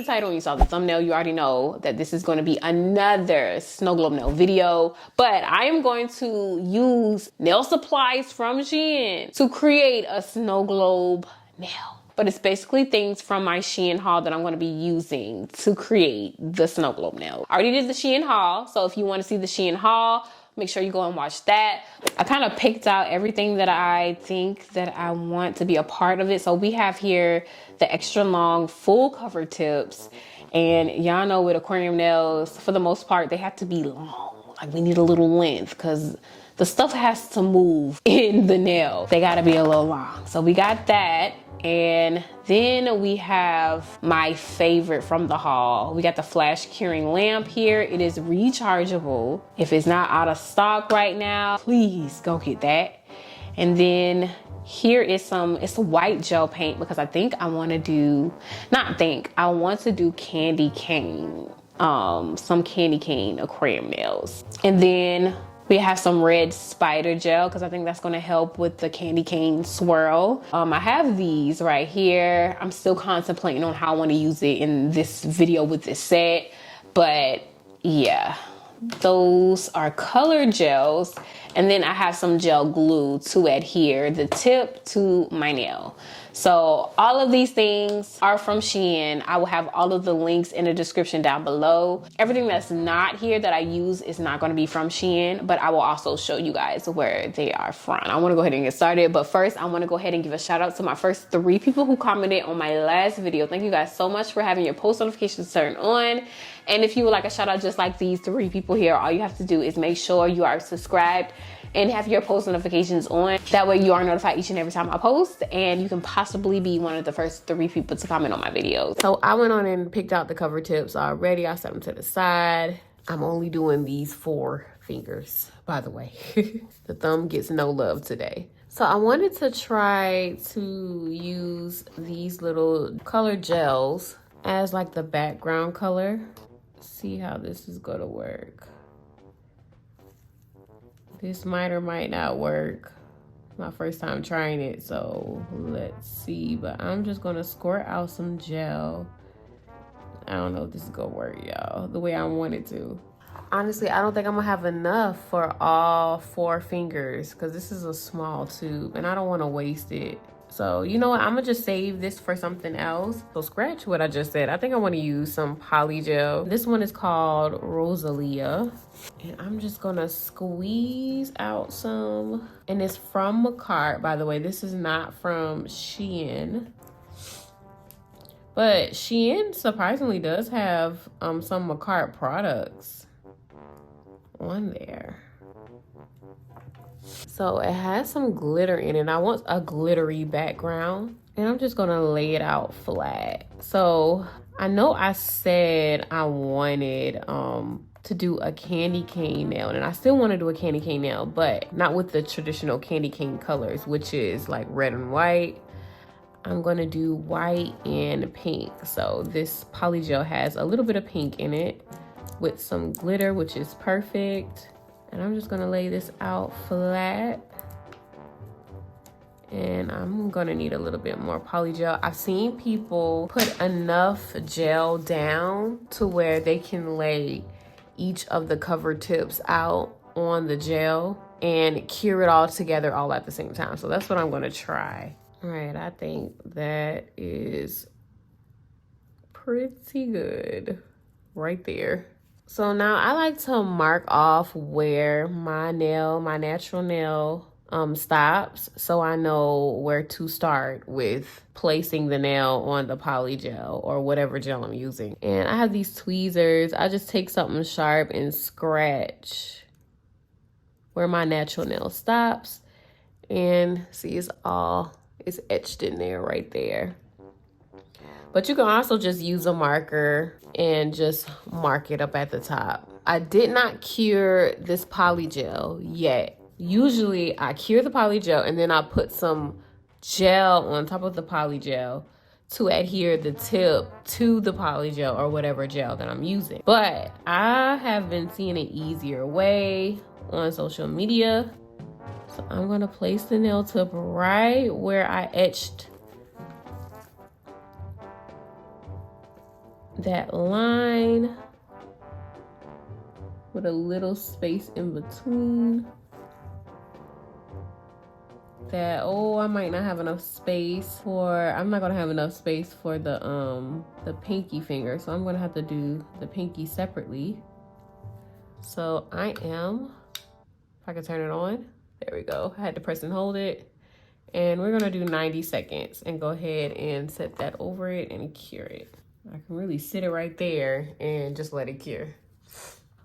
the title, you saw the thumbnail, you already know that this is going to be another Snowglobe nail video. But I am going to use nail supplies from Shein to create a Snowglobe nail. But it's basically things from my Shein haul that I'm going to be using to create the Snowglobe nail. I already did the Shein haul, so if you want to see the Shein haul, make sure you go and watch that. I kind of picked out everything that I think that I want to be a part of it. So we have here the extra long full cover tips. And y'all know with aquarium nails, for the most part, they have to be long. Like we need a little length because the stuff has to move in the nail. They gotta be a little long. So we got that. And then we have my favorite from the haul. We got the flash curing lamp here. It is rechargeable. If it's not out of stock right now, please go get that. And then here is it's a white gel paint because I think I want to do, I want to do candy cane, some candy cane aquarium nails. And then we have some red spider gel because I think that's going to help with the candy cane swirl. I have these right here. I'm still contemplating on how I want to use it in this video with this set. But yeah, those are color gels. And then I have some gel glue to adhere the tip to my nail. So all of these things are from Shein. I will have all of the links in the description down below. Everything that's not here that I use is not going to be from Shein, but I will also show you guys where they are from. I want to go ahead and get started, but first I want to go ahead and give a shout out to my first 3 people who commented on my last video. Thank you guys so much for having your post notifications turned on. And if you would like a shout out just like these 3 people here, all you have to do is make sure you are subscribed and have your post notifications on. That way you are notified each and every time I post, and you can possibly be one of the first 3 people to comment on my videos. So I went on and picked out the cover tips already. I set them to the side. I'm only doing these 4 fingers, by the way. The thumb gets no love today. So I wanted to try to use these little color gels as like the background color. See how this is gonna work. This might or might not work. My first time trying it, so let's see. But I'm just gonna squirt out some gel. I don't know if this is gonna work, y'all, the way I want it to. Honestly, I don't think I'm gonna have enough for all 4 fingers because this is a small tube and I don't wanna waste it. So you know what, I'm gonna just save this for something else. So scratch what I just said. I think I wanna use some poly gel. This one is called Rosalia. And I'm just gonna squeeze out some. And it's from Makartt, by the way. This is not from Shein. But Shein surprisingly does have some Makartt products on there. So it has some glitter in it. I want a glittery background. And I'm just gonna lay it out flat. So I know I said I wanted to do a candy cane nail, and I still want to do a candy cane nail, but not with the traditional candy cane colors, which is like red and white. I'm gonna do white and pink. So this poly gel has a little bit of pink in it with some glitter, which is perfect. And I'm just gonna lay this out flat. And I'm gonna need a little bit more poly gel. I've seen people put enough gel down to where they can lay each of the cover tips out on the gel and cure it all together all at the same time. So that's what I'm gonna try. All right, I think that is pretty good right there. So now I like to mark off where my natural nail stops, so I know where to start with placing the nail on the poly gel or whatever gel I'm using. And I have these tweezers. I just take something sharp and scratch where my natural nail stops, and see, it's etched in there right there. But you can also just use a marker and just mark it up at the top. I did not cure this poly gel yet. Usually I cure the poly gel and then I put some gel on top of the poly gel to adhere the tip to the poly gel or whatever gel that I'm using. But I have been seeing an easier way on social media. So I'm gonna place the nail tip right where I etched that line with a little space in between. That, oh, I might not have enough space for, I'm not gonna have enough space for the pinky finger, so I'm gonna have to do the pinky separately. So I am, if I can turn it on, there we go. I had to press and hold it. And we're gonna do 90 seconds and go ahead and set that over it and cure it. I can really sit it right there and just let it cure.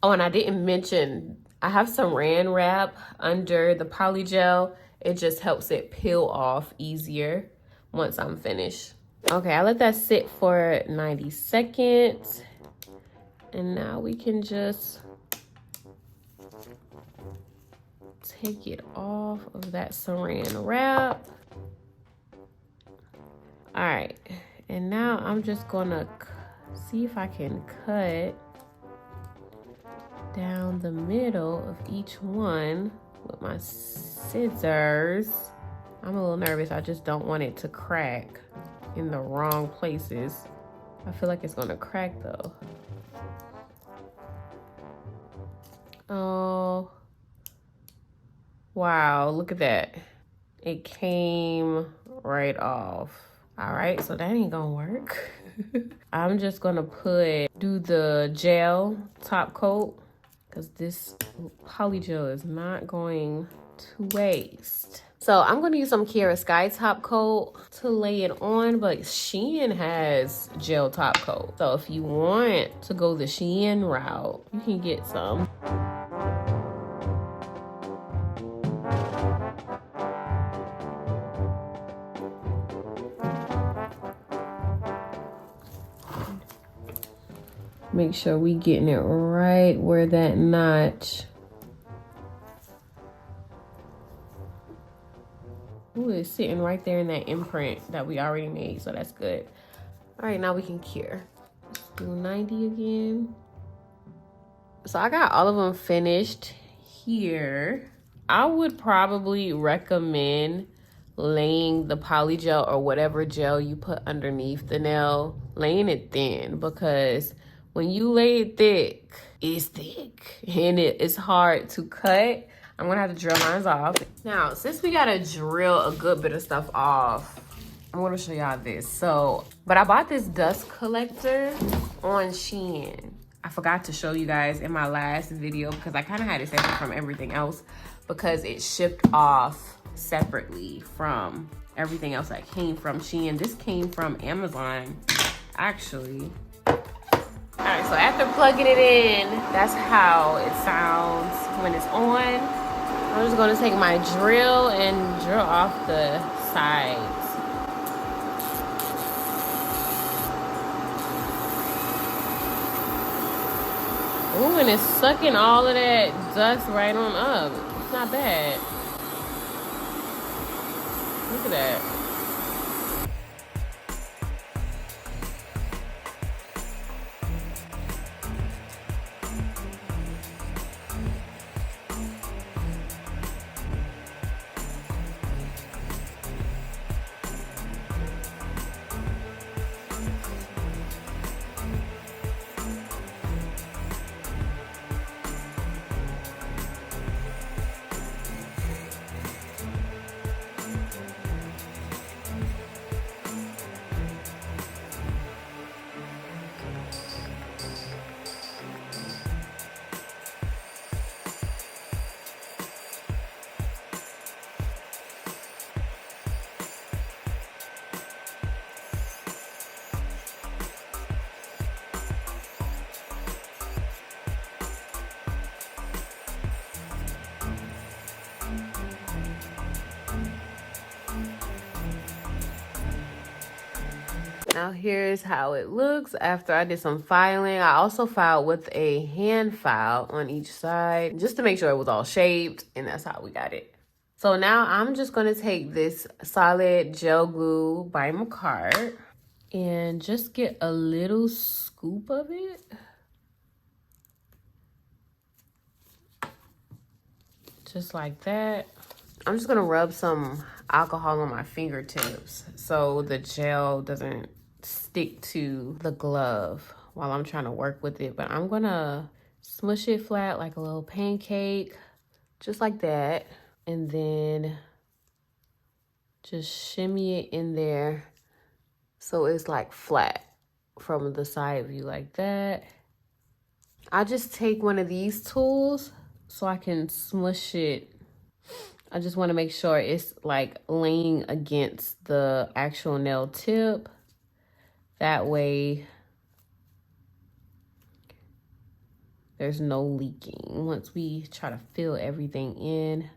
Oh, and I didn't mention, I have some Saran wrap under the poly gel. It just helps it peel off easier once I'm finished. Okay, I let that sit for 90 seconds. And now we can just take it off of that Saran wrap. All right, and now I'm just gonna see if I can cut down the middle of each one with my scissors. I'm a little nervous. I just don't want it to crack in the wrong places. I feel like it's gonna crack though. Oh, wow, look at that. It came right off. All right, so that ain't gonna work. I'm just gonna do the gel top coat, because this poly gel is not going to waste. So I'm going to use some Kiara Sky top coat to lay it on, but Shein has gel top coat. So if you want to go the Shein route, you can get some. Make sure we getting it right where that notch. Ooh, it's sitting right there in that imprint that we already made, so that's good. All right, now we can cure. Let's do 90 again. So I got all of them finished here. I would probably recommend laying the poly gel or whatever gel you put underneath the nail, laying it thin, because when you lay it thick, it's thick and it's hard to cut. I'm gonna have to drill mine off. Now, since we gotta drill a good bit of stuff off, I'm gonna show y'all this. But I bought this dust collector on Shein. I forgot to show you guys in my last video because I kind of had it separate from everything else because it shipped off separately from everything else that came from Shein. This came from Amazon, actually. All right, so after plugging it in, that's how it sounds when it's on. I'm just gonna take my drill and drill off the sides. Ooh, and it's sucking all of that dust right on up. It's not bad. Look at that. Now here's how it looks after I did some filing. I also filed with a hand file on each side just to make sure it was all shaped, and that's how we got it. So now I'm just gonna take this solid gel glue by Makartt and just get a little scoop of it. Just like that. I'm just gonna rub some alcohol on my fingertips so the gel doesn't stick to the glove while I'm trying to work with it, but I'm gonna smush it flat like a little pancake, just like that. And then just shimmy it in there so it's like flat from the side view like that. I just take one of these tools so I can smush it. I just want to make sure it's like laying against the actual nail tip. That way there's no leaking once we try to fill everything in.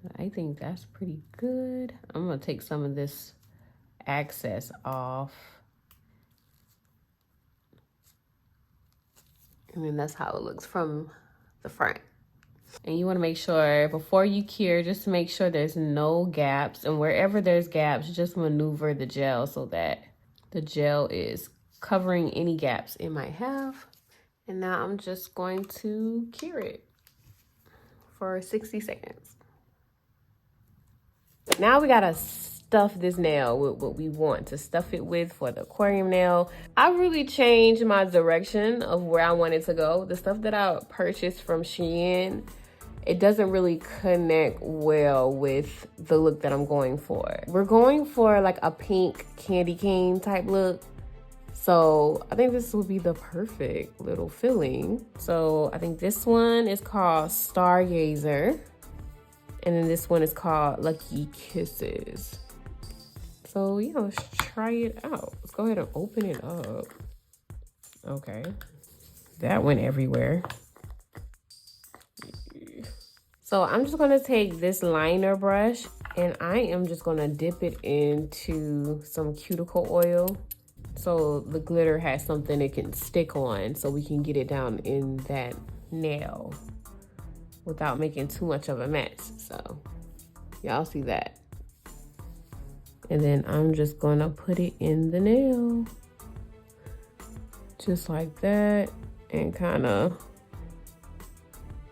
But I think that's pretty good. I'm gonna take some of this excess off. And then that's how it looks from the front. And you want to make sure before you cure, just to make sure there's no gaps. And wherever there's gaps, just maneuver the gel so that the gel is covering any gaps it might have. And now I'm just going to cure it for 60 seconds. Now we gotta stuff this nail with what we want to stuff it with for the aquarium nail. I really changed my direction of where I wanted to go. The stuff that I purchased from Shein, it doesn't really connect well with the look that I'm going for. We're going for like a pink candy cane type look. So I think this will be the perfect little filling. So I think this one is called Stargazer. And then this one is called Lucky Kisses. So yeah, let's try it out. Let's go ahead and open it up. Okay, that went everywhere. So I'm just gonna take this liner brush and I am just gonna dip it into some cuticle oil so the glitter has something it can stick on so we can get it down in that nail without making too much of a mess. So y'all see that. And then I'm just gonna put it in the nail. Just like that. And kind of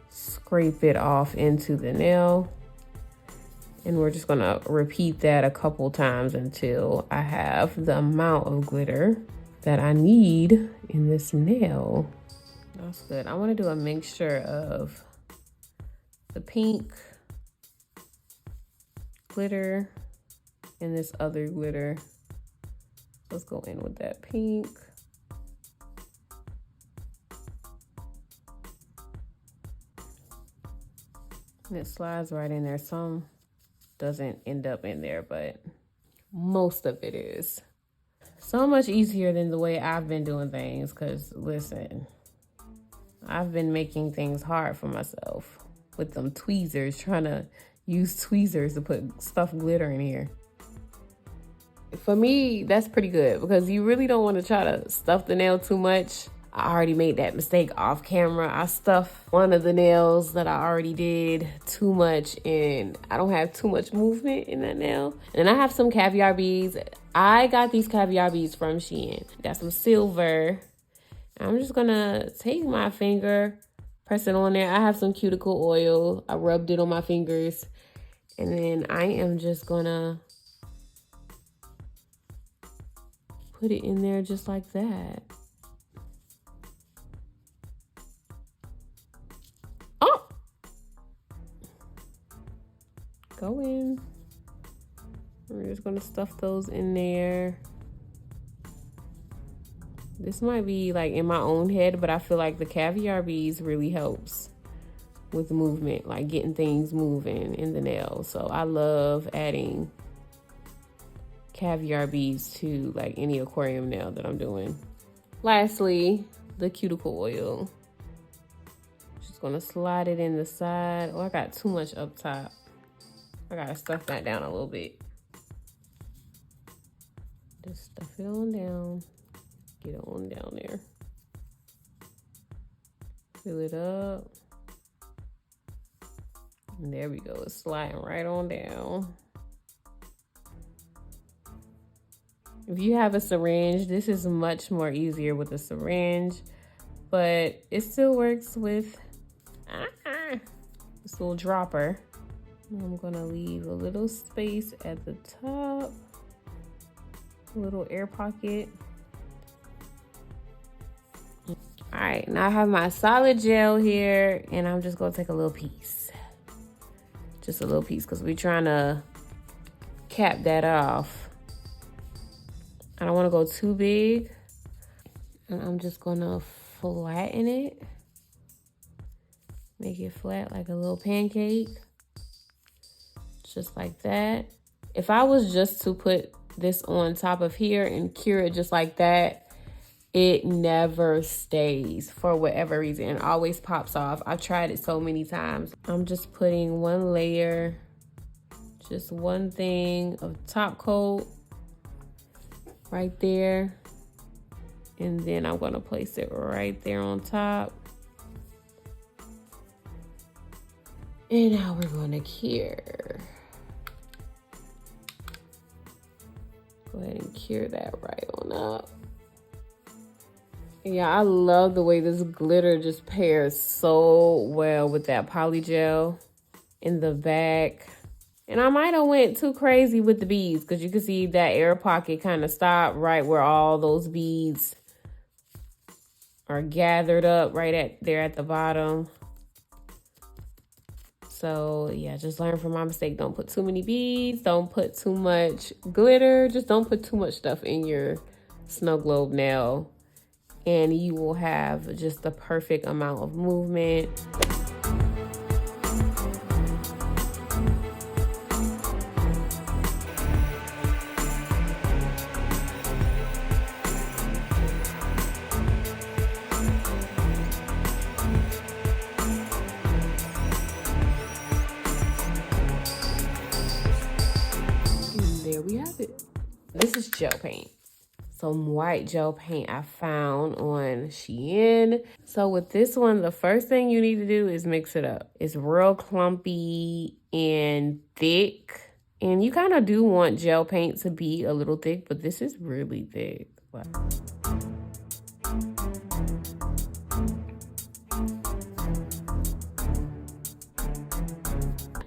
scrape it off into the nail. And we're just gonna repeat that a couple times until I have the amount of glitter that I need in this nail. That's good. I wanna do a mixture of the pink glitter and this other glitter. Let's go in with that pink. And it slides right in there. Some doesn't end up in there, but most of it is. So much easier than the way I've been doing things, because listen, I've been making things hard for myself with them tweezers, trying to use tweezers to put stuffed glitter in here. For me, that's pretty good because you really don't want to try to stuff the nail too much. I already made that mistake off camera. I stuffed one of the nails that I already did too much and I don't have too much movement in that nail. And I have some caviar beads. I got these caviar beads from Shein. Got some silver. I'm just gonna take my finger, press it on there. I have some cuticle oil. I rubbed it on my fingers. And then I am just gonna put it in there just like that. Oh! Go in. We're just gonna stuff those in there. This might be like in my own head, but I feel like the caviar beads really helps with movement, like getting things moving in the nail. So I love adding caviar beads to like any aquarium nail that I'm doing. Lastly, the cuticle oil. Just gonna slide it in the side. Oh, I got too much up top. I gotta stuff that down a little bit. Just stuff it on down. Get it on down there. Fill it up. And there we go. It's sliding right on down. If you have a syringe, this is much more easier with a syringe, but it still works with this little dropper. I'm gonna leave a little space at the top, a little air pocket. right, now I have my solid gel here, and I'm just gonna take a little piece. Just a little piece, because we're trying to cap that off. I don't wanna go too big. And I'm just gonna flatten it. Make it flat like a little pancake. Just like that. If I was just to put this on top of here and cure it just like that, it never stays for whatever reason. It always pops off. I've tried it so many times. I'm just putting one layer, just one thing of top coat right there. And then I'm gonna place it right there on top. And now we're gonna cure. Go ahead and cure that right on up. Yeah, I love the way this glitter just pairs so well with that poly gel in the back. And I might have went too crazy with the beads, because you can see that air pocket kind of stopped right where all those beads are gathered up right there at the bottom. So yeah, just learn from my mistake. Don't put too many beads. Don't put too much glitter. Just don't put too much stuff in your Snowglobe nail. And you will have just the perfect amount of movement. And there we have it. This is gel paint. Some white gel paint I found on Shein. So with this one, the first thing you need to do is mix it up. It's real clumpy and thick. And you kind of do want gel paint to be a little thick, but this is really thick.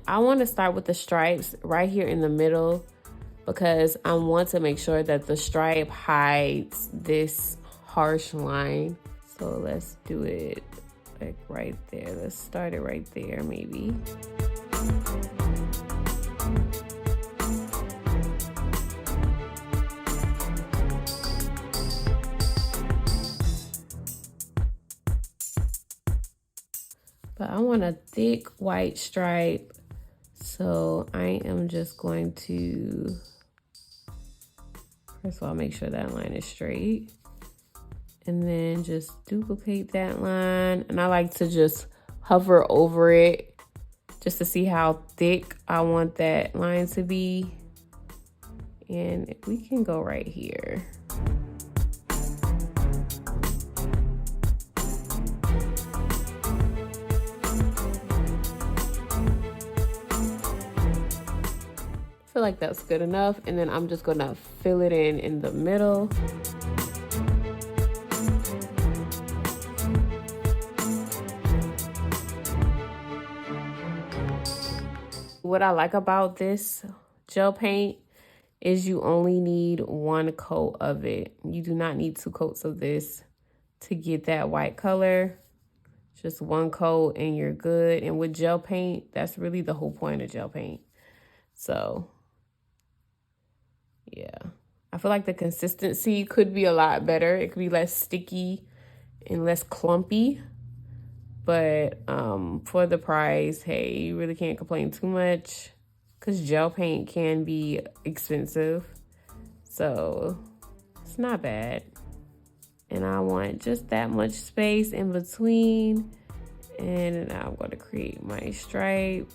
I want to start with the stripes right here in the middle, because I want to make sure that the stripe hides this harsh line. So let's do it like right there. Let's start it right there, maybe. But I want a thick white stripe. So I am just going to, first of all, make sure that line is straight. And then just duplicate that line. And I like to just hover over it just to see how thick I want that line to be. And we can go right here. I feel like that's good enough. And then I'm just gonna fill it in the middle. What I like about this gel paint is you only need one coat of it. You do not need 2 coats of this to get that white color. Just 1 coat and you're good. And with gel paint, that's really the whole point of gel paint. So yeah, I feel like the consistency could be a lot better. It could be less sticky and less clumpy. But for the price, hey, you really can't complain too much, because gel paint can be expensive. So it's not bad. And I want just that much space in between. And now I'm going to create my stripe.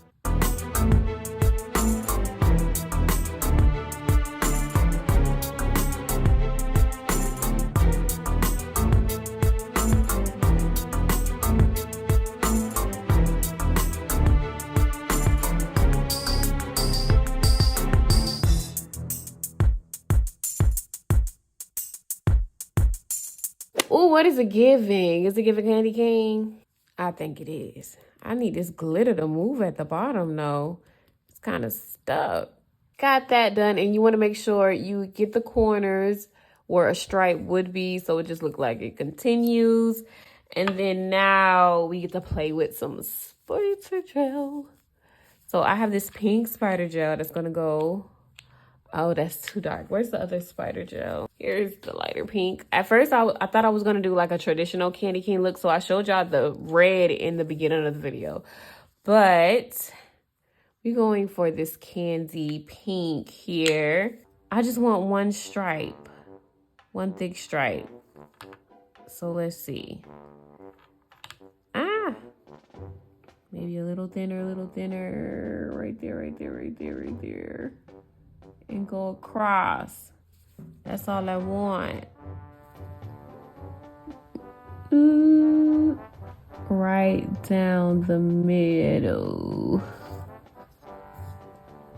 Oh, what is it giving? Is it giving candy cane? I think it is. I need this glitter to move at the bottom though. It's kind of stuck. Got that done, and you want to make sure you get the corners where a stripe would be, so it just looks like it continues. And then now we get to play with some spider gel. So I have this pink spider gel that's gonna go. Oh, that's too dark. Where's the other spider gel? Here's the lighter pink. At first, I thought I was gonna do like a traditional candy cane look, so I showed y'all the red in the beginning of the video. But we're going for this candy pink here. I just want one stripe, one thick stripe. So let's see. Maybe a little thinner, right there, right there, right there, right there. And go across. That's all I want. Right down the middle.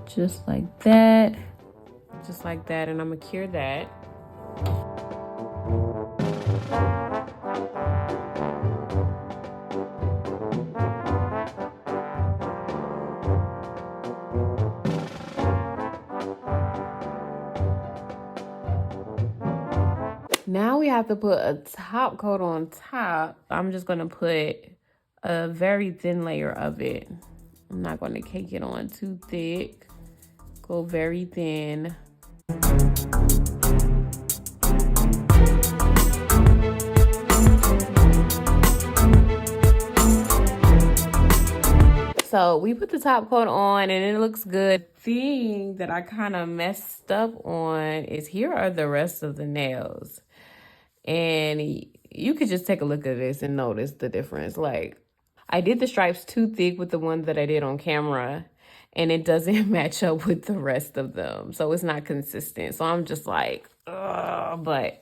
Just like that. Just like that, and I'm gonna cure that. Now we have to put a top coat on top. I'm just gonna put a very thin layer of it. I'm not gonna cake it on too thick. Go very thin. So we put the top coat on and it looks good. Thing that I kind of messed up on is here are the rest of the nails. And you could just take a look at this and notice the difference. Like, I did the stripes too thick with the one that I did on camera, and it doesn't match up with the rest of them. So it's not consistent. So I'm just like, ugh. But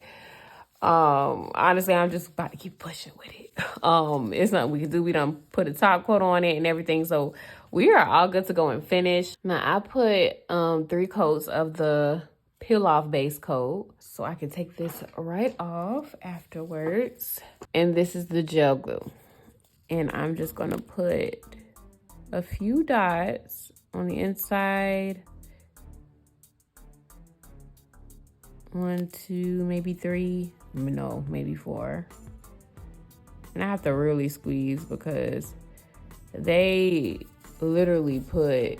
honestly, I'm just about to keep pushing with it. It's nothing we can do. We done put a top coat on it and everything. So we are all good to go and finish. Now I put 3 coats of the peel off base coat, so I can take this right off afterwards. And this is the gel glue, and I'm just gonna put a few dots on the inside. 1, 2, maybe 3, no, maybe 4. And I have to really squeeze because they literally put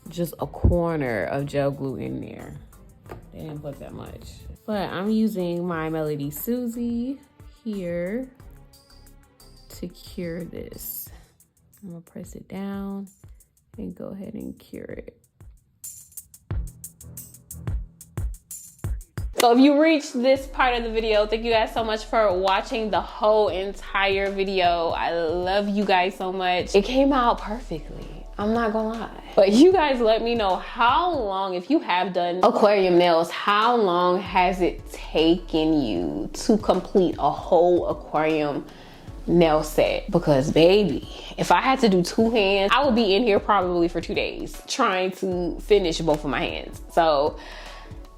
just a corner of gel glue in there. They didn't put that much. But I'm using my Melody Susie here to cure this. I'm gonna press it down and go ahead and cure it. So if you reached this part of the video, thank you guys so much for watching the whole entire video. I love you guys so much. It came out perfectly. I'm not gonna lie. But you guys let me know how long, if you have done aquarium nails, how long has it taken you to complete a whole aquarium nail set? Because baby, if I had to do 2 hands, I would be in here probably for 2 days trying to finish both of my hands. So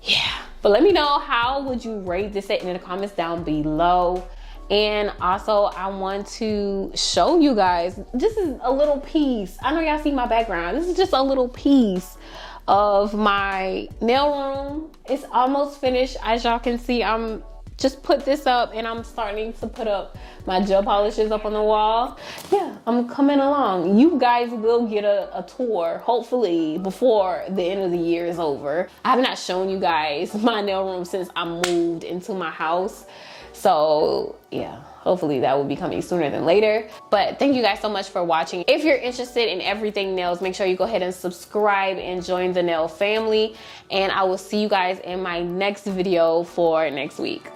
yeah, but let me know, how would you rate this set in the comments down below. And also, I want to show you guys, this is a little piece. I know y'all see my background. This is just a little piece of my nail room. It's almost finished. As y'all can see, I'm just put this up and I'm starting to put up my gel polishes up on the wall. Yeah, I'm coming along. You guys will get a tour, hopefully, before the end of the year is over. I have not shown you guys my nail room since I moved into my house. So yeah, hopefully that will be coming sooner than later. But thank you guys so much for watching. If you're interested in everything nails, make sure you go ahead and subscribe and join the nail family. And I will see you guys in my next video for next week.